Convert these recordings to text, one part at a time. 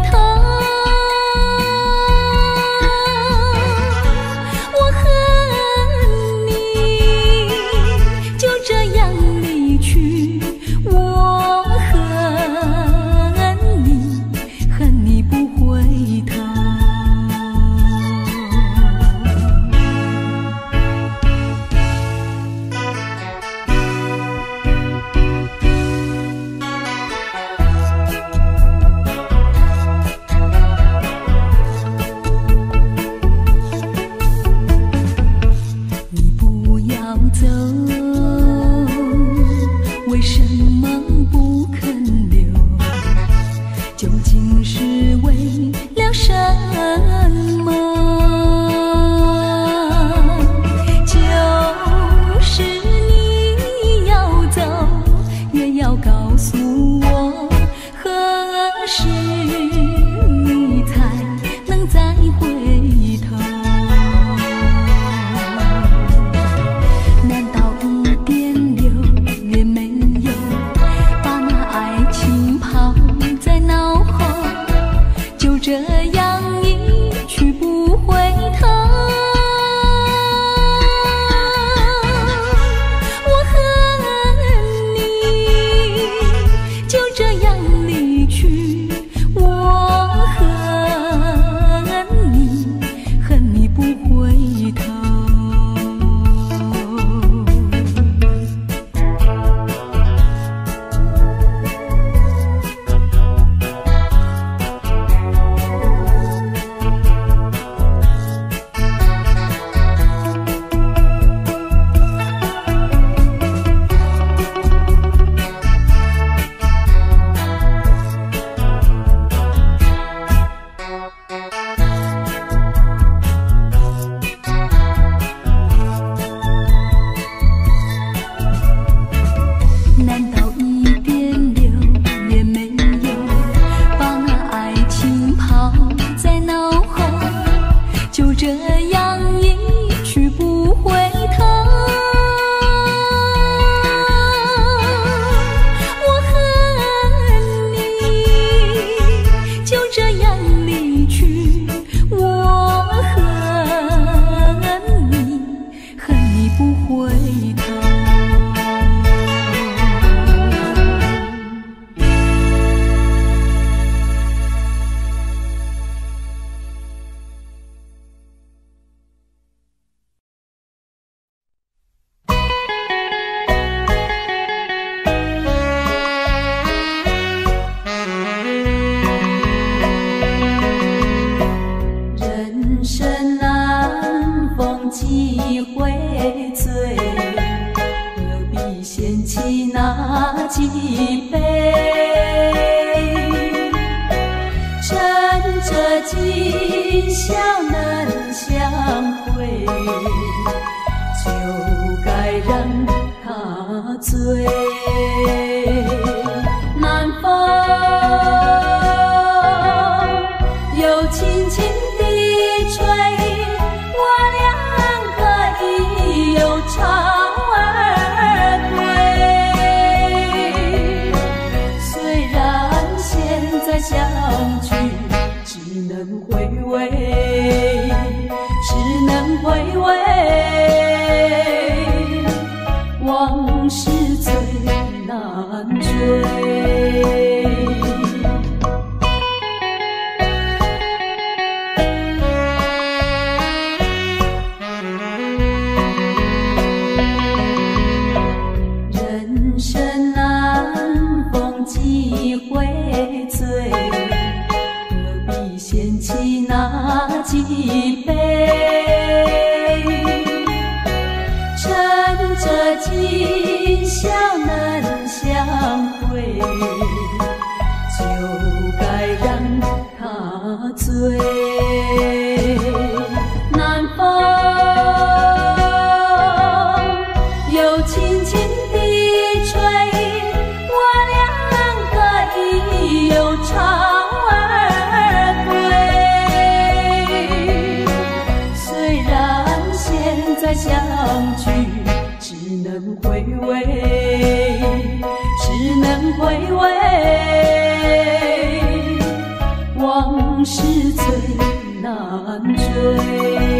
头。我恨你就这样离去，我恨你，恨你不回头。走，为什么不肯留？究竟是为了什么？就是你要走，也要告诉我何时你才能再回头。这样一去不回头，我恨你就这样离去，我恨你，恨你不回头。几回醉，何必嫌弃那几杯？趁着今宵能相会，就该让他醉。南风又轻轻地吹，又潮儿归，虽然现在相聚，只能回味，只能回味，往事最难追。几回醉，何必嫌弃那几杯？趁着今宵能相会，就该让他醉。南风又轻轻地吹，又潮儿归，事最难追。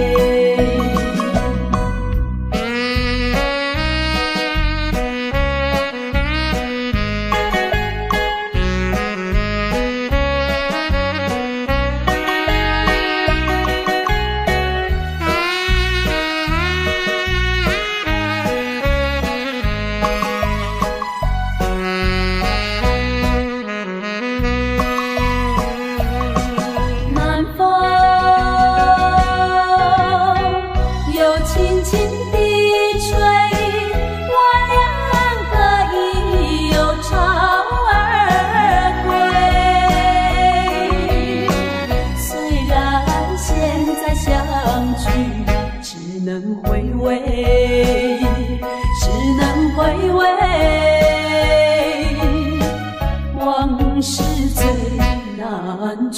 往事最难追。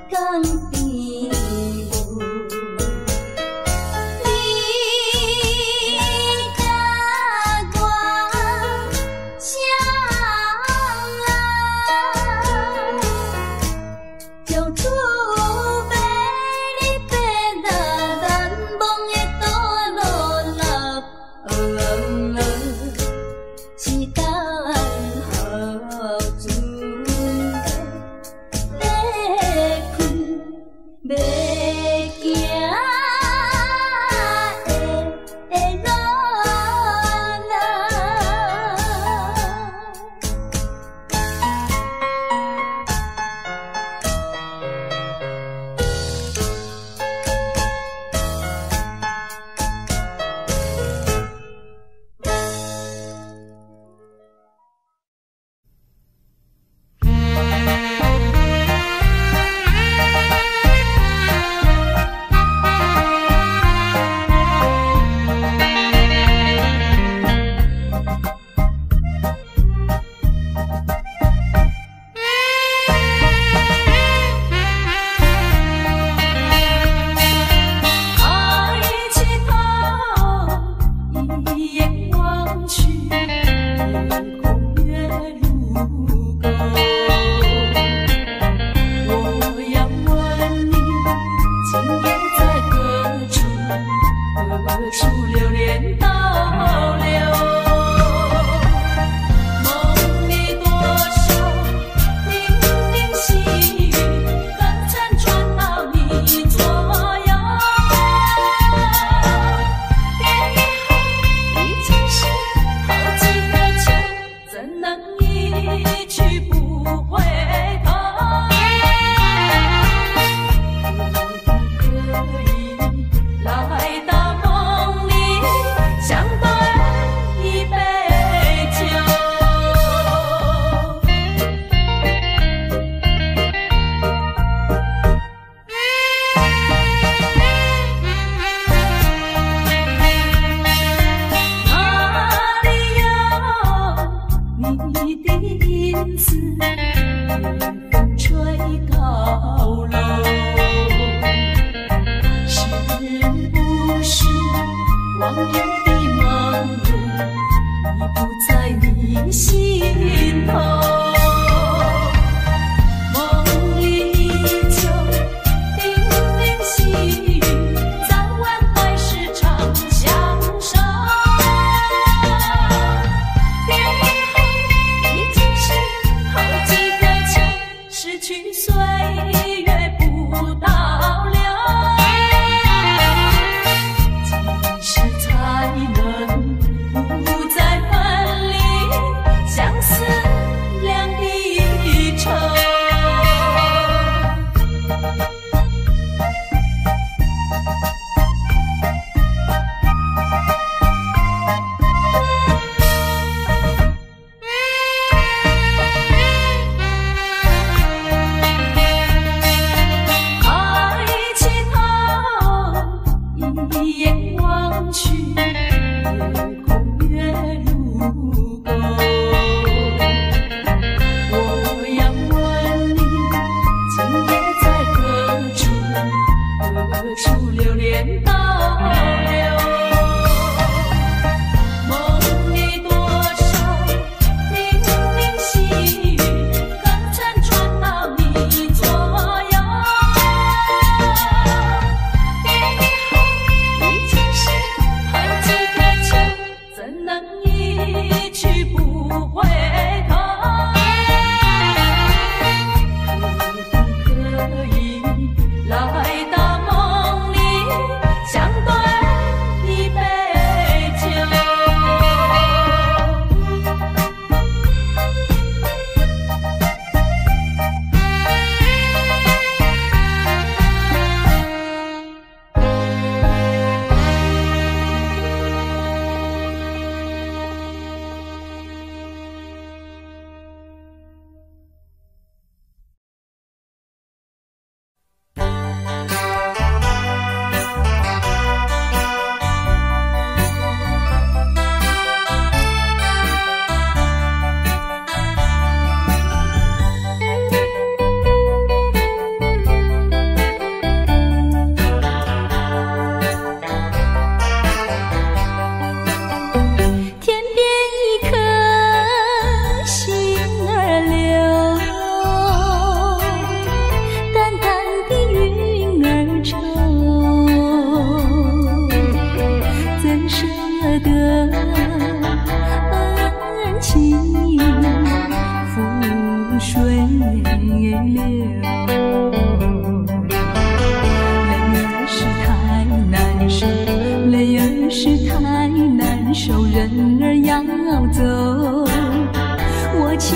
江边路，你处流连倒流。梦里多少零零细语，刚才传到你左右。别以后已经是好几个秋，怎能一去不回头？来到梦里，相对一杯酒。哪里有你的影子，夜风吹高楼。往日的梦路，已不在你心头。梦里依旧零零细语，早晚还是常相守。别以后已经是好几个秋，失去岁月不倒流。才能不再分离，相思两地愁。抬起头，一眼望去，夜空月如钩。我要问你，今夜在何处？何处流连倒流？梦里多少零零细语，刚才传到你左右。别以后已经是好几个秋，怎能一去不回头？可不可以来到梦里，相对一杯酒？天边一颗星儿流，淡淡的云儿愁，怎舍得恩情覆水流？泪儿是太难受，泪儿是太难受，人儿要走，我请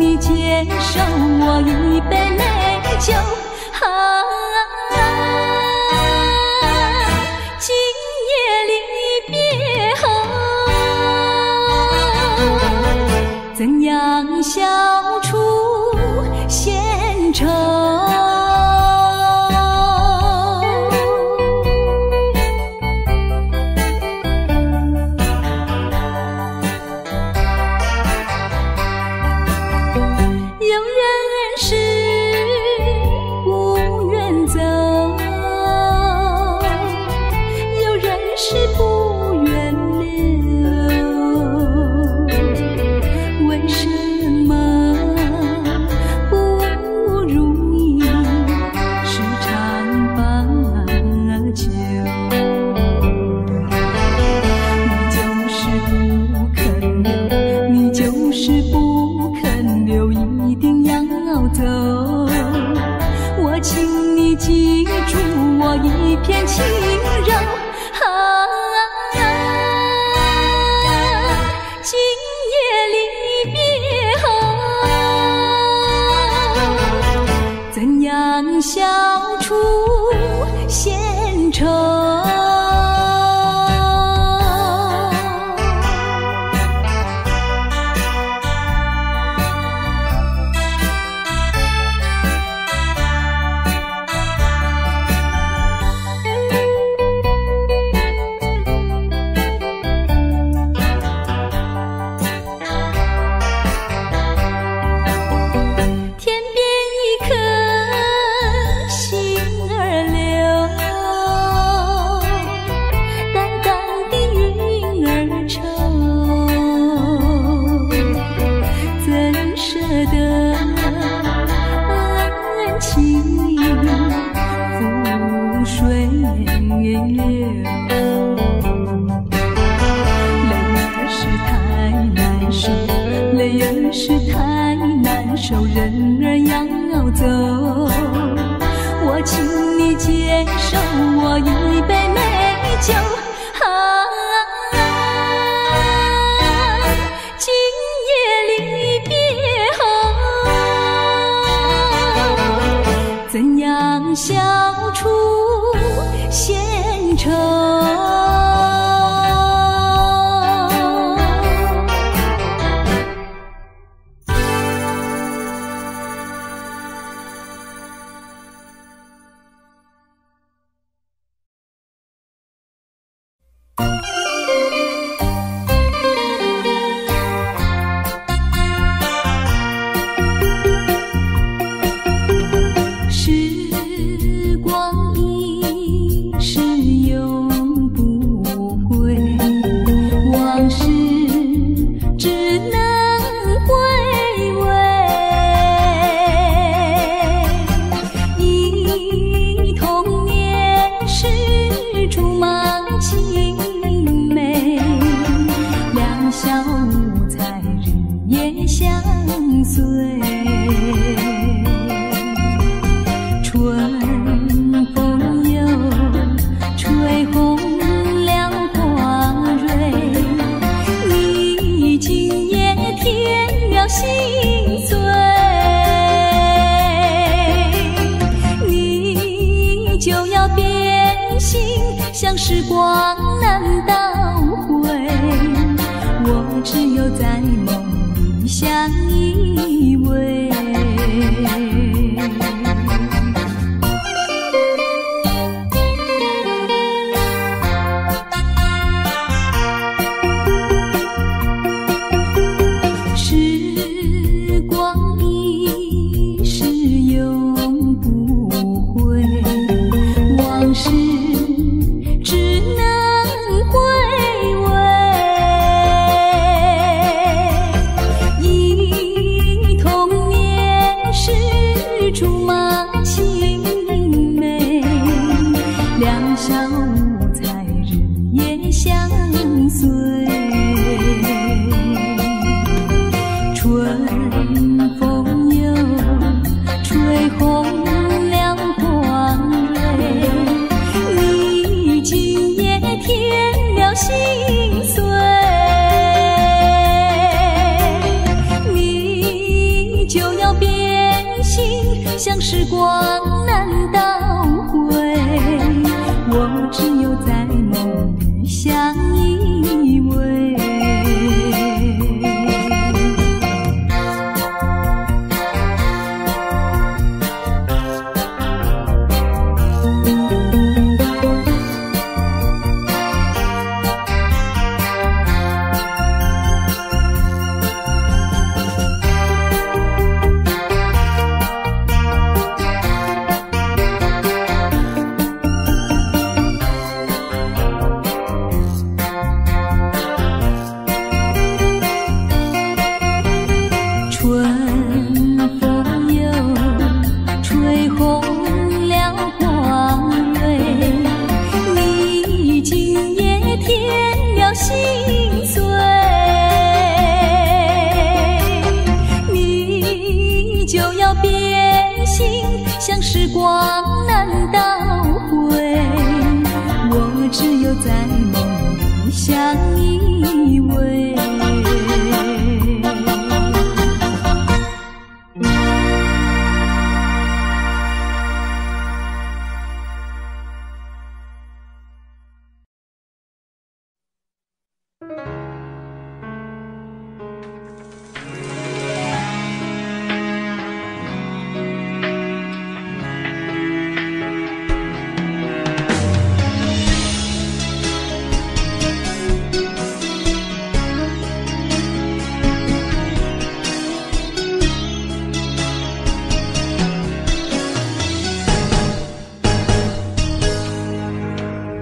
你接受我一杯美酒。今夜离别后，怎样消除闲愁？有人是不愿走，有人是不愿留。为什么手，人儿要走。我请你接受我一杯美酒。今夜离别后，怎样消除闲愁？像时光难倒回，我只有在梦里相依偎。时光一逝永不回，往事像时光难倒回，我只有在梦里相依偎。像时光难倒回，我只有在梦里相依偎。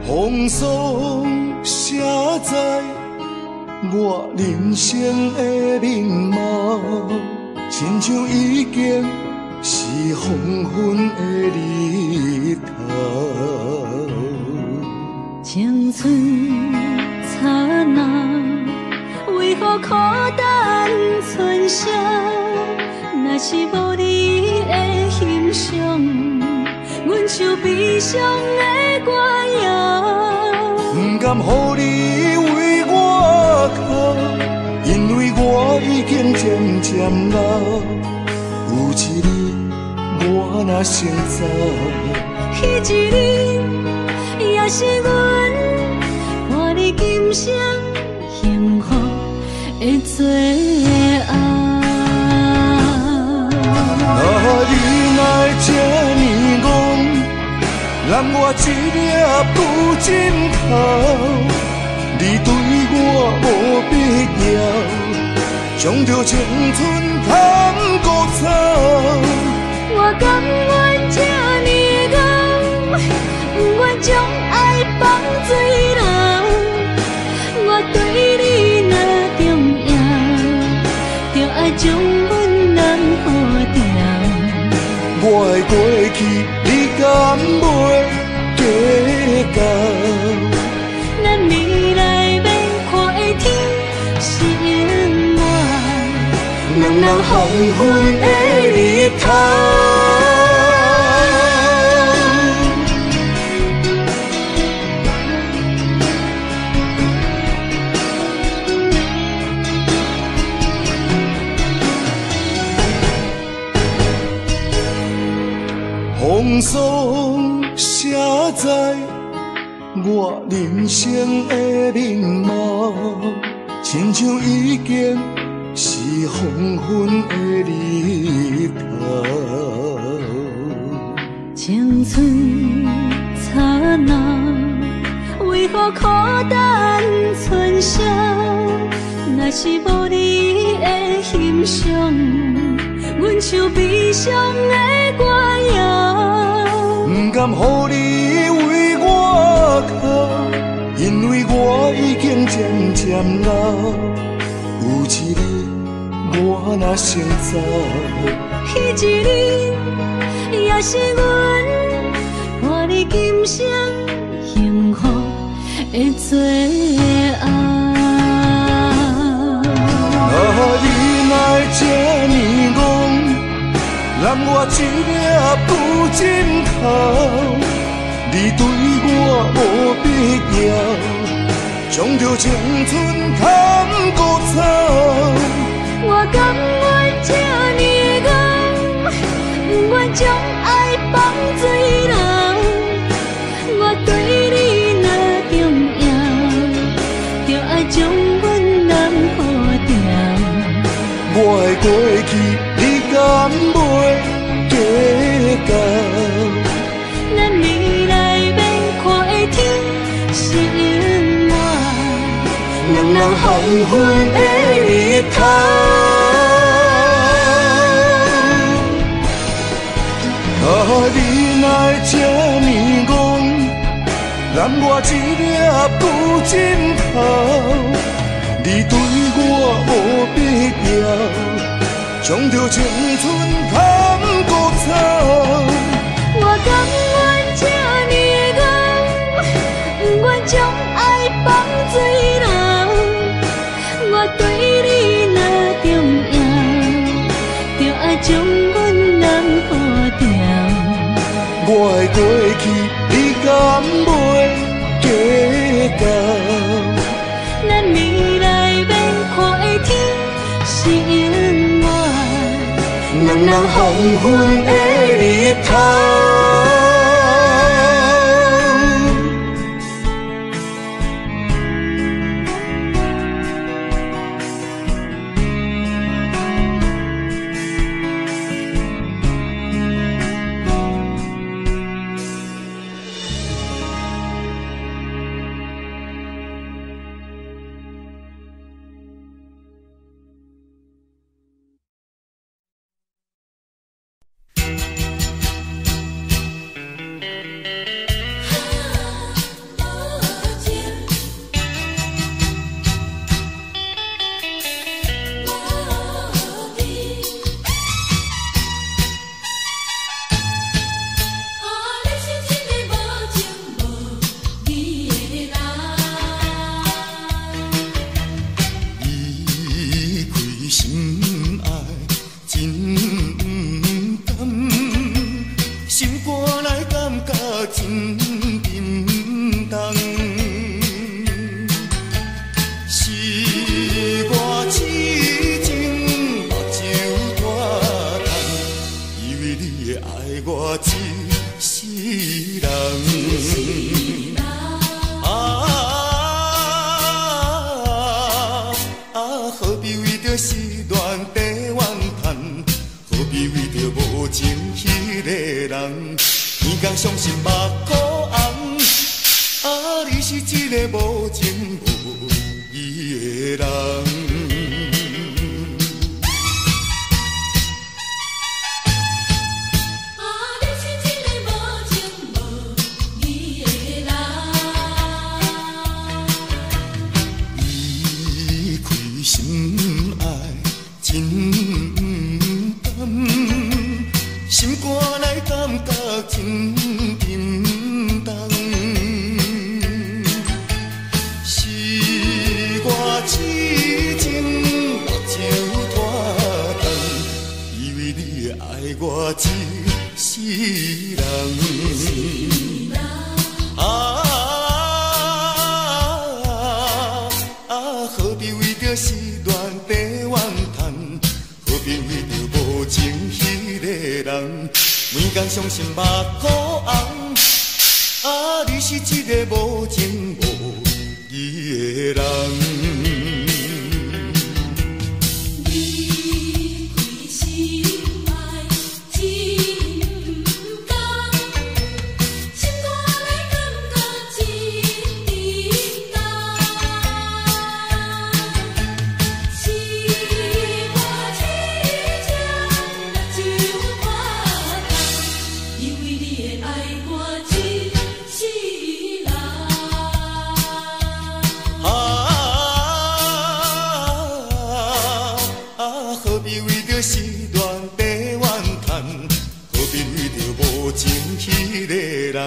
风霜写在我人生的面貌，亲像已经是黄昏的日头。青春刹那，为何孤单春宵？若是无你的欣赏，阮像悲伤的歌谣。不甘予你为我哭，因为我已经渐渐老。有一日我若先走，迄一日也是阮伴你今生幸福的最后。你若会这呢戆，揽我一粒不枕头，你对我无必要，将着青春通孤草。我甘愿这呢戆，不愿将爱放水流。我对你若重要，就爱将阮人好掉。我的过去，你敢袂计较？咱未来免看的天是永远，两人黄昏的日头。风霜写在我人生的面貌，亲像已经是黄昏的日头。青春刹那，为何孤单春宵？若是无你的欣赏，阮像悲伤的歌谣。不甘予你为我哭，因为我已经渐渐老。有一日我若先走，迄一日也是阮伴你今生幸福的最后。你若会这呢戆，揽我一粒不枕头，你对我无必要，将着青春通孤草。我甘愿这呢戆，不愿将爱放水流。我对你若重要，就爱将阮人好掉。我的过去，你敢袂计较？咱未来免看的天是永远，两人黄昏的日头。你若会这呢戆，揽我一粒不枕头，你对我无必要，将着青春通孤草。我甘愿这呢戆，不愿将爱放水流。我对你若重要，就爱将阮人好掉。我的过去，你敢袂计较？咱未来免看的天是永远，两人黄昏的日头。着失恋地怨叹？何必为着无情迄个人？天公伤心目眶红，啊，你是一个无情无义的人。心爱真甘，心肝内感觉真沉重。是我痴情目睭拖动，以为你会爱我一世人。何必为着失恋地怨叹？何必为着无情迄个人？每天伤心目眶红，啊，你是一个无情无义的人。何必为着失恋地怨叹？何必为着无情迄个人？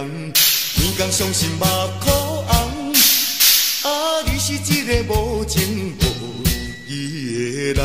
每天伤心目眶红，啊，你是一个无情无义的人。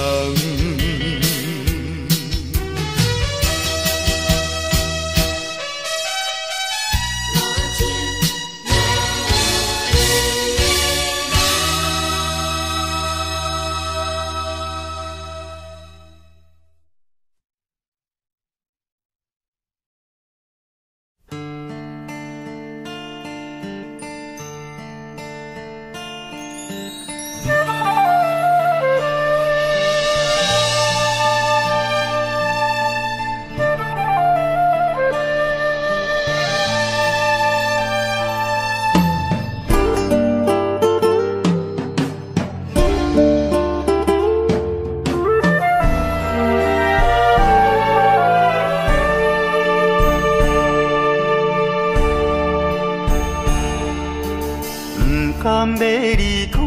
甘要离开，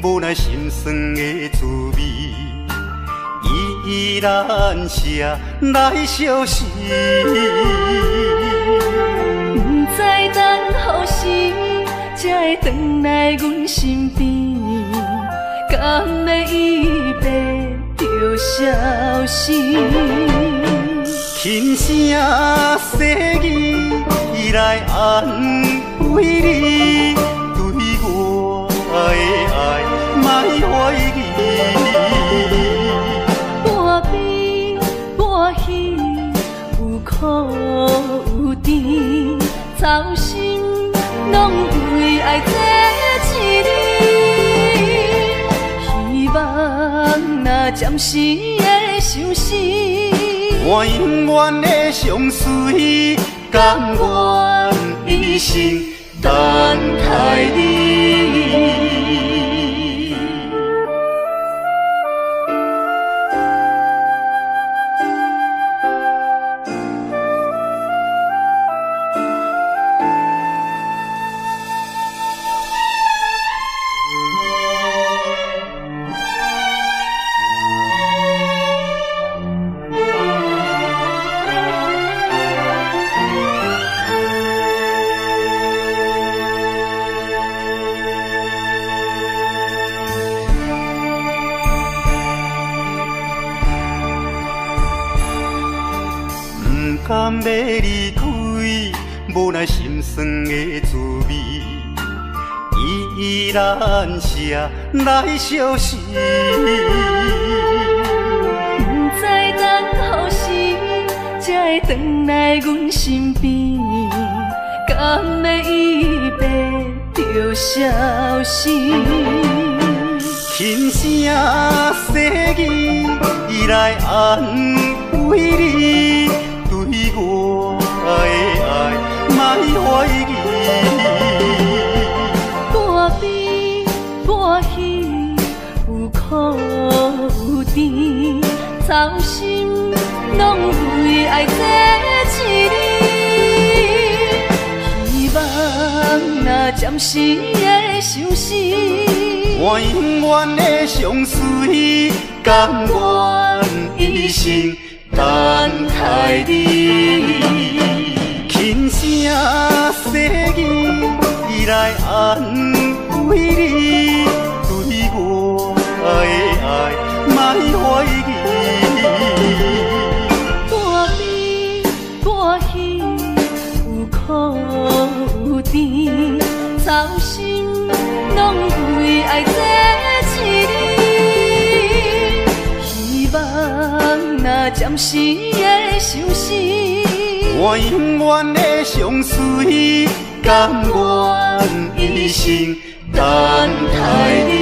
无奈心酸的滋味，依然写来相思。不知等何时才会回来阮身边，甘要一别就消失。轻声细语来安慰你。我的爱，莫怀疑。半悲半喜，有苦有甜，操心拢为爱这一日。希望若暂时的相思，我永远的相随，甘愿一生。等待你。甘要离开，无奈心酸的滋味，依然写来相思。不知等何时才会回来阮身边，甘要一别就消失。轻声世意来安慰你，对我的爱莫怀疑。半悲半喜，有苦有甜，操心拢为爱这一日。希望若暂时的相思，我永远的相随，甘愿一生等待你。轻声细语来安慰你，对我的爱莫怀疑。半悲半喜，有苦有甜，操心拢为爱这一日。希望若暂时的相思，我永远的相随，甘愿一生等待你。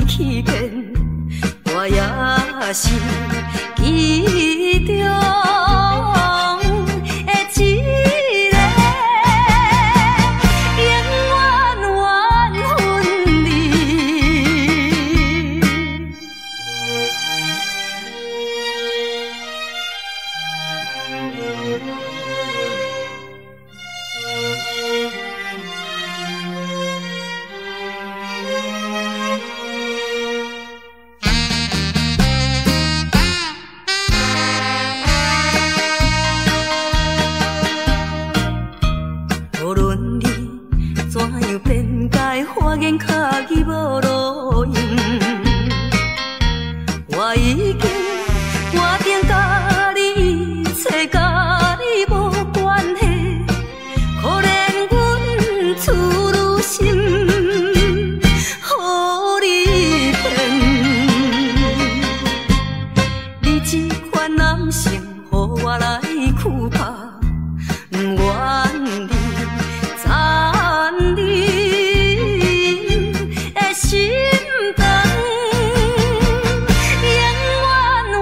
去见，我也是其中的一个，永远缘分你。无论你怎样辩解，花言巧语无路用，我已经决定甲你一切，甲你无关系。可怜阮处女心，予你骗。你这款男性，予我来驱拍，不愿你。残忍的心肠，永远缘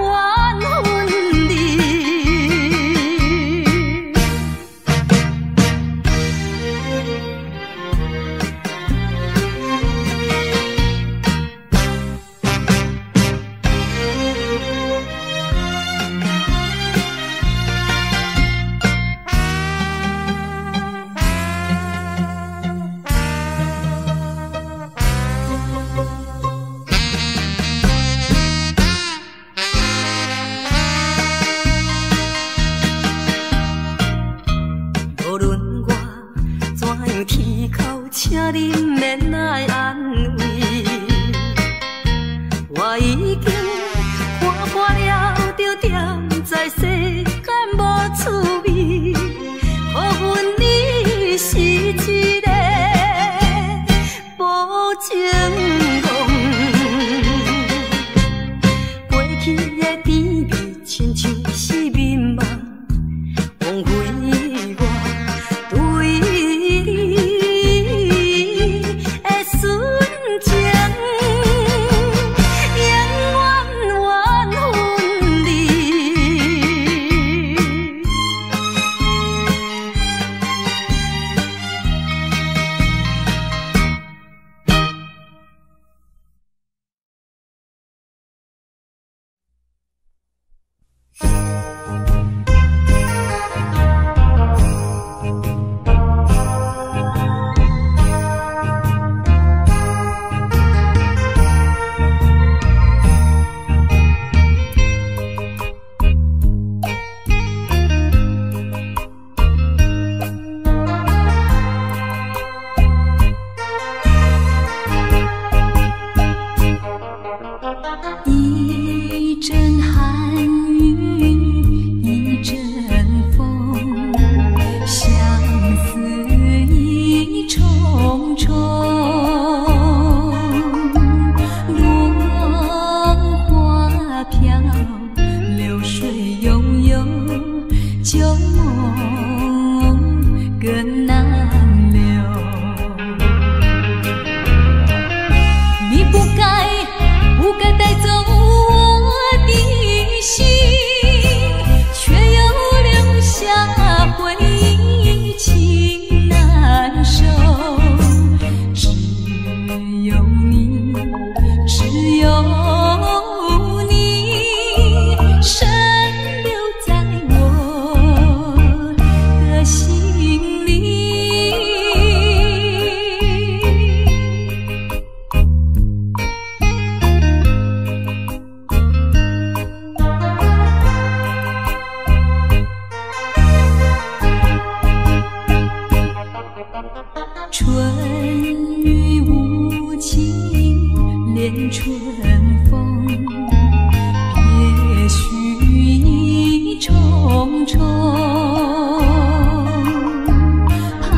分你。无论我怎样啼哭，请你免来安慰。我已经看破了，就踮在世间无趣味。可阮你是一个无情梦，过去的甜蜜亲像是眠梦，枉费我对你的纯情，永远缘分你。一阵寒雨，一阵风，相思意重重。落花飘，流水悠悠，旧梦更难留。你不该带走我的心，却又留下回忆，情难收。只有你，只有你，深留在我的心里。春雨无情恋春风，别绪意重重，徘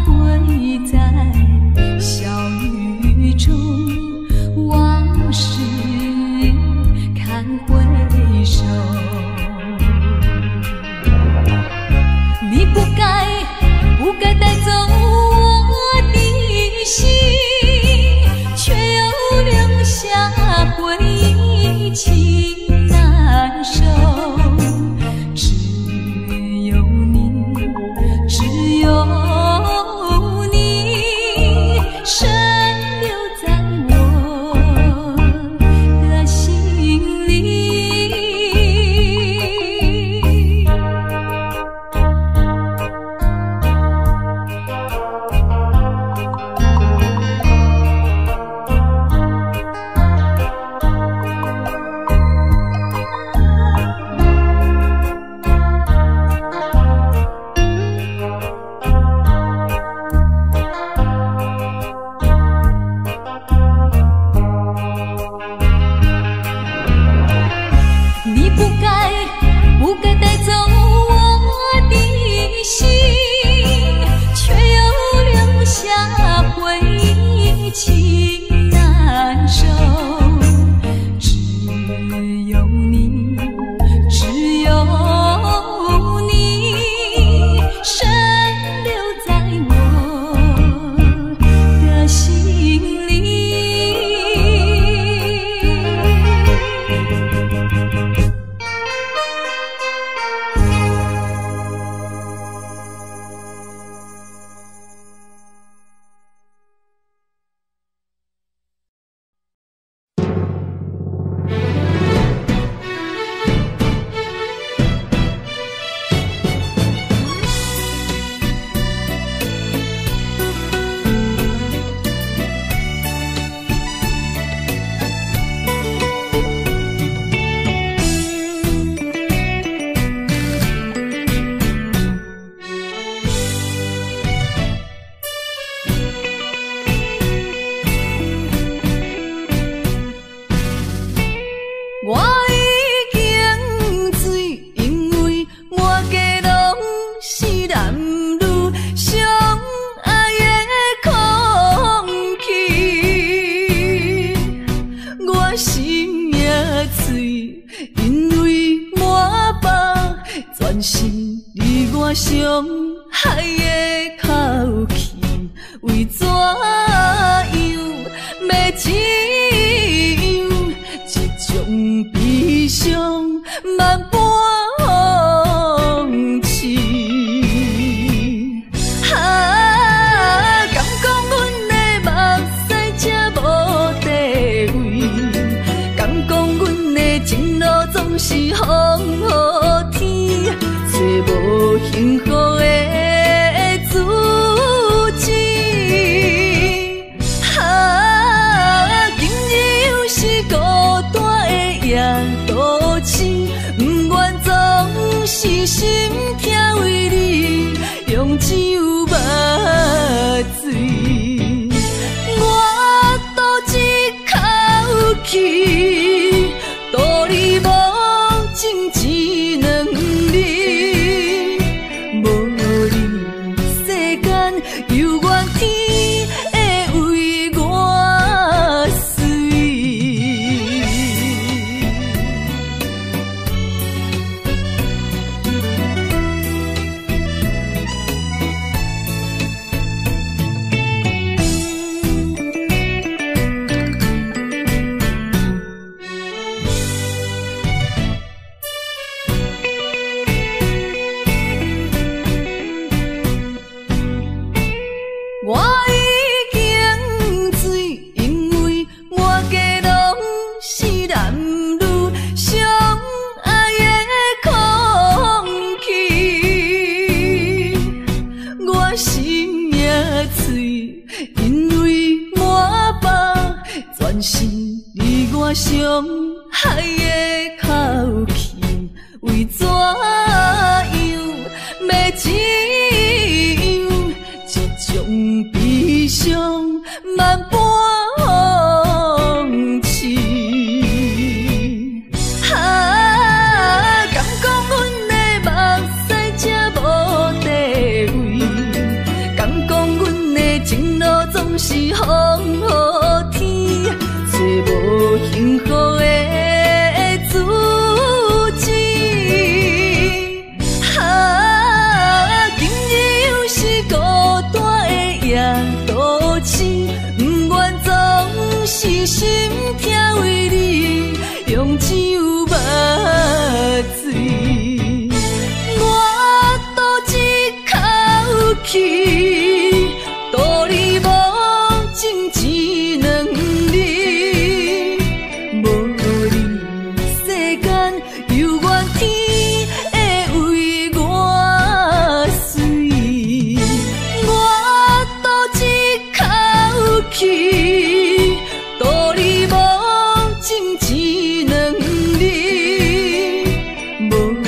徊在小雨中，往事看回首。你不该带走我的心，却又我心也碎，因为满腹全是你我伤害的口气，为怎样要怎样，这种悲伤万般放弃。敢讲阮的目屎才无地位，敢讲阮的情路总是风雨天，找无幸福的自己。今日又是孤单的夜都市，不愿总是心痛为你用酒目醉。我赌一口气，道理无情只两字，无你世间犹原天会为我碎。我已经醉，因为满街拢是男女相爱的空气。我心也碎，因为满腹全是你我伤害的口气，为怎样要怎样，这种悲伤万般放弃。敢讲阮的目屎才无地位，敢讲阮的情路总是风雨天，找无幸福的自己。今日又是孤单的夜都市，不愿总是心痛为你用酒目醉。我赌一口气，道理无情只两字，无你世间犹原天会为我碎。我赌一口气，道理无情只两字，无你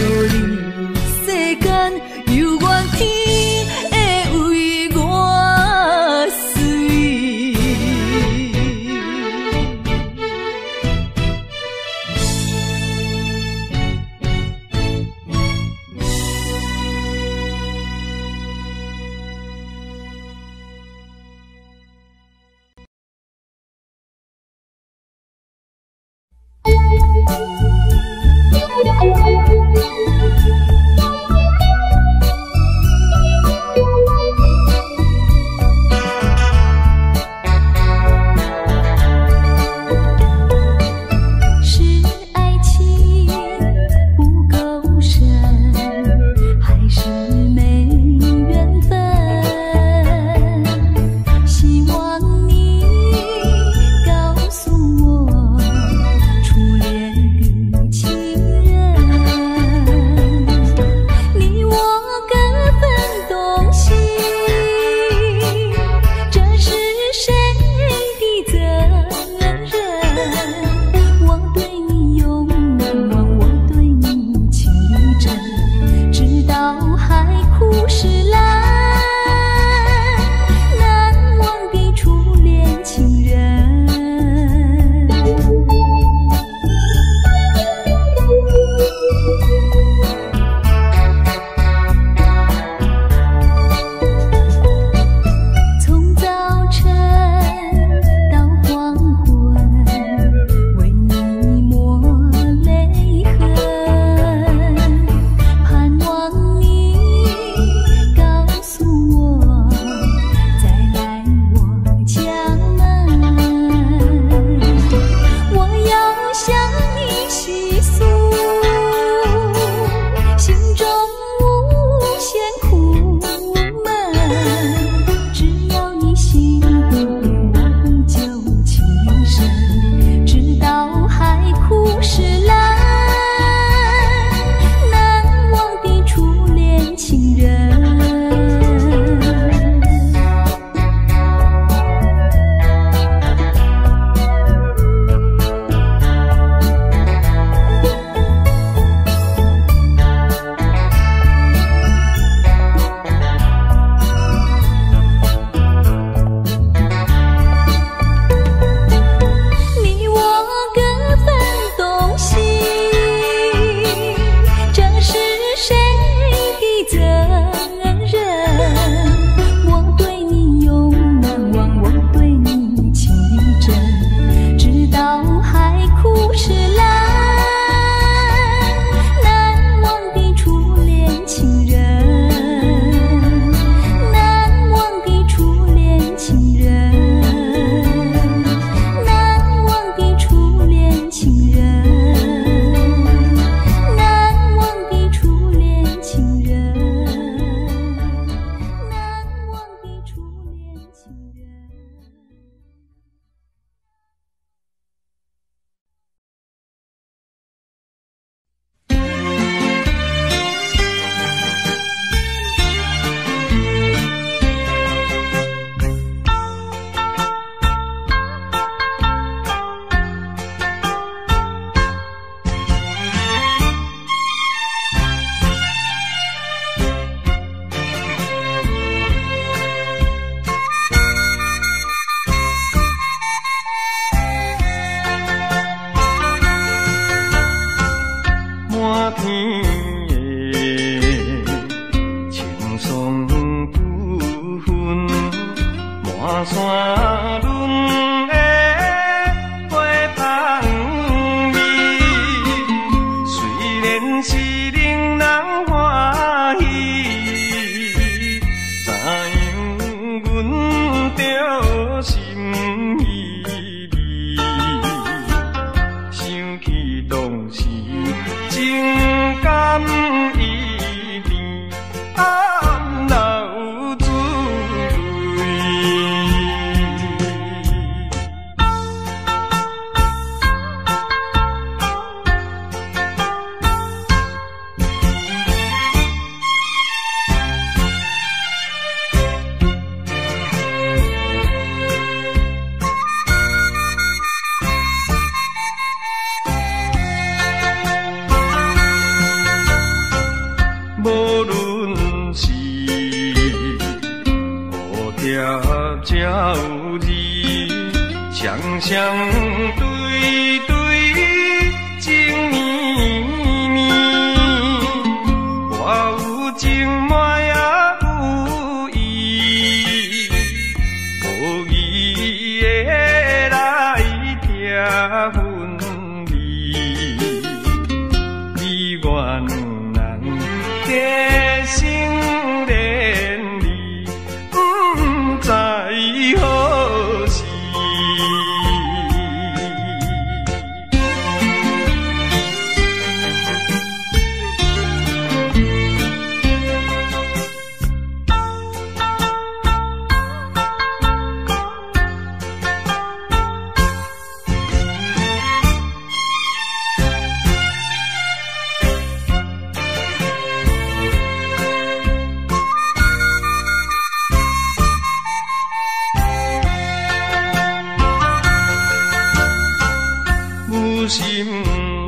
心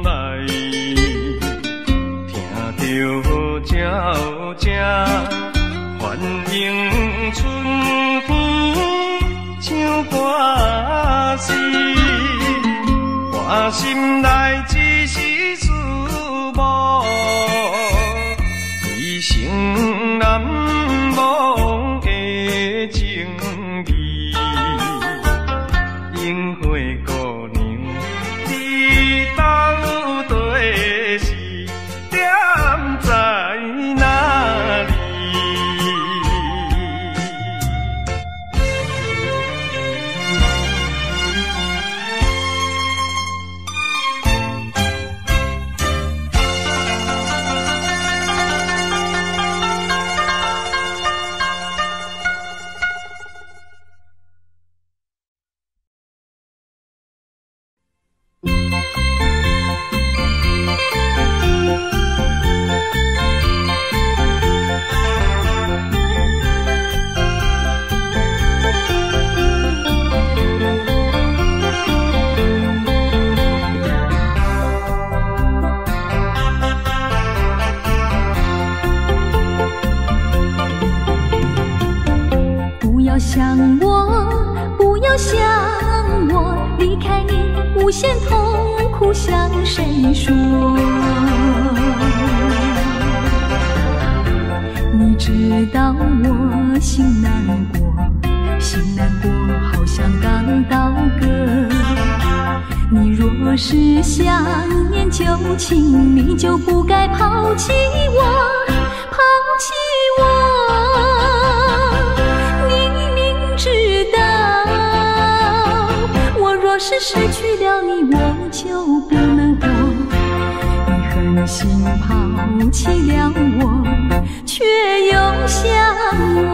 内，听着鸟声，反映春风唱歌词，我心内只是思慕，一生难忘的情义。樱花姑娘，你到底是踮在哪里？不要想我，离开你无限痛苦向谁说？你知道我心难过，好像刚到歌。你若是想念旧情，你就不该抛弃我，抛弃我。知道，我若是失去了你，我就不能活。你狠心抛弃了我，却又想我。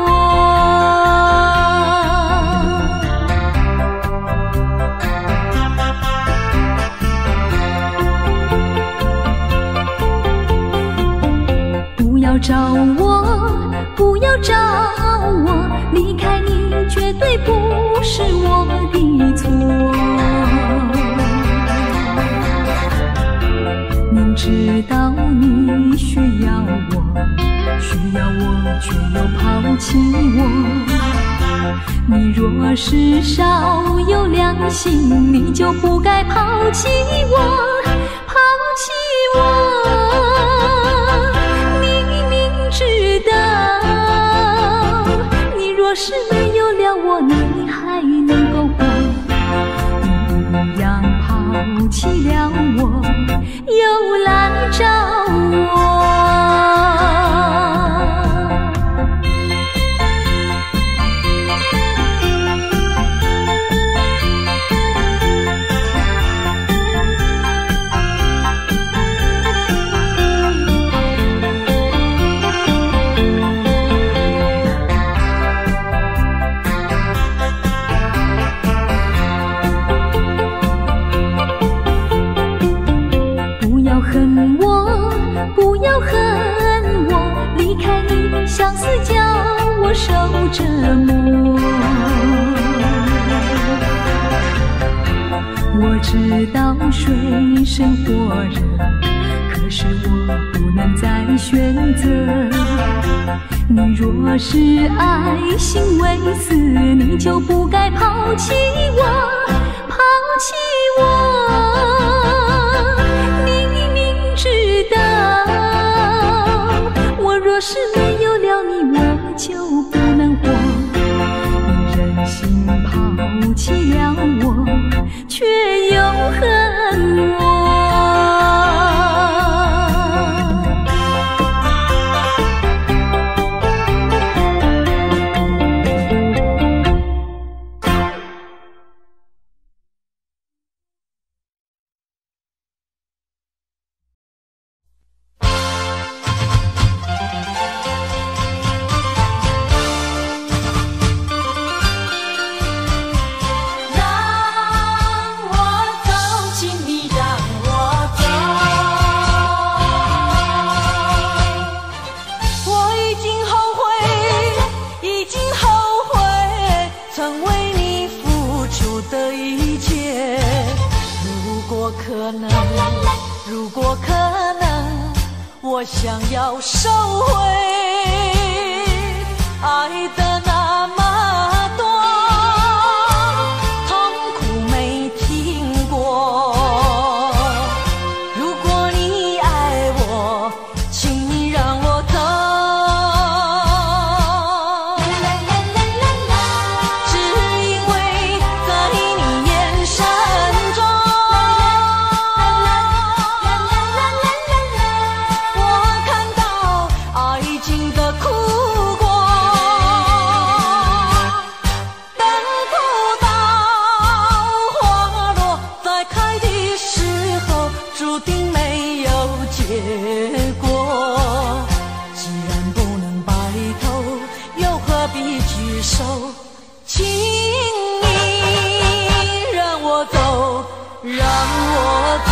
不要找我，不要找我，离开你绝对不是我的错。明知道你需要我，却又抛弃我。你若是少有良心，你就不该抛弃我，抛弃我。你明知道，你若是没有了我，你还能够活。你一样抛弃了我，又来找我。不要恨我，离开你，相思叫我受折磨。我知道水深火热，可是我不能再选择。你若是爱心未死，你就不该抛弃我，抛弃我。知道，我若是没有了你，我就不能活。你忍心抛弃了我，却又恨我。让我走进你的可能，如果可能，我想要收回爱的那么多，痛苦没听过。如果你爱我，请你让我走。只因为在你眼神中，我看到爱情的苦果，等不到花落再开的时候，注定没有结果。既然不能白头，又何必举手？请你让我走，让我走。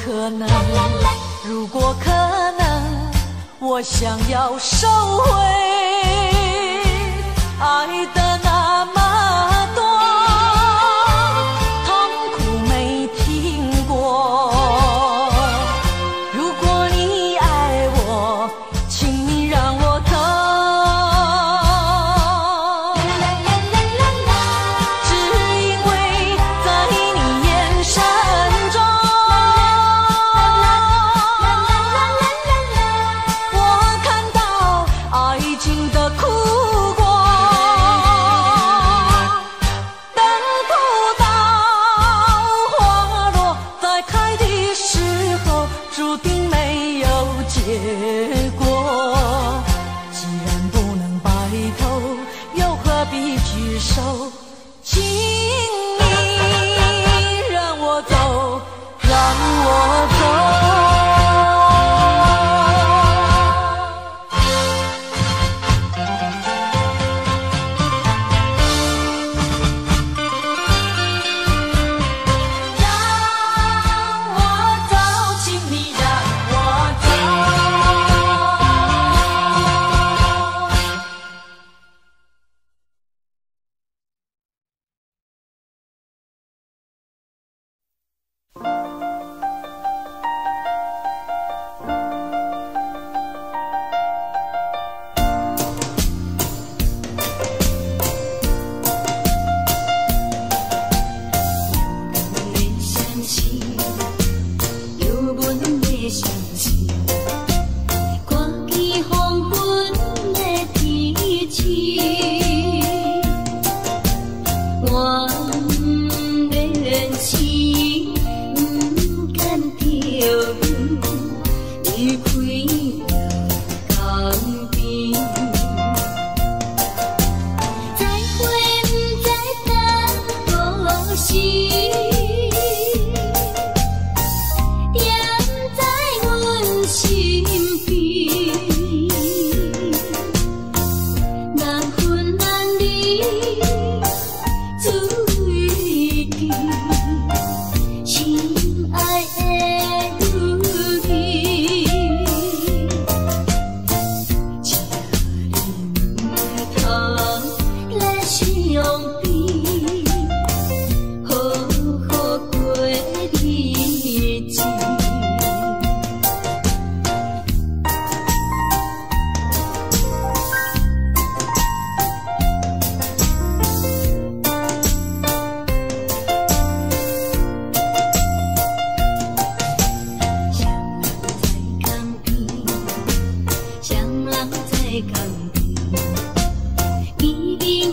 可能，如果可能，我想要收回爱的那么多，痛苦没听过。如果你爱我，请你让我走。只因为在你眼神中，结果，既然不能白头，又何必举手？请你让我走，让我走。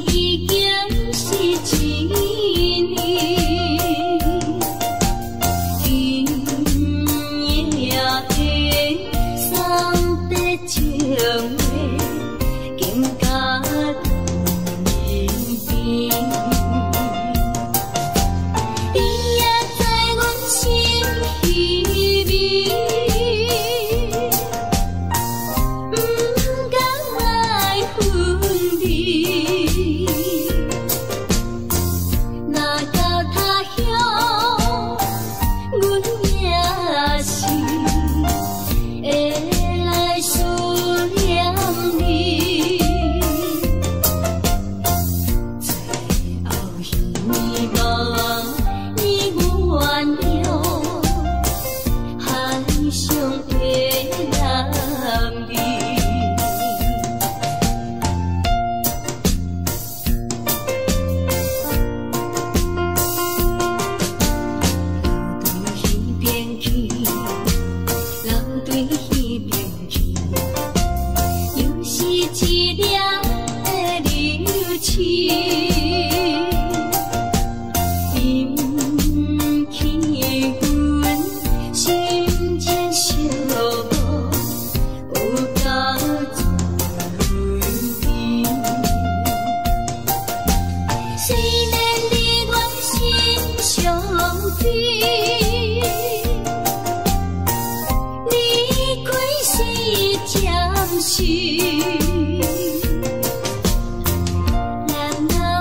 已经是是，咱啊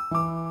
你。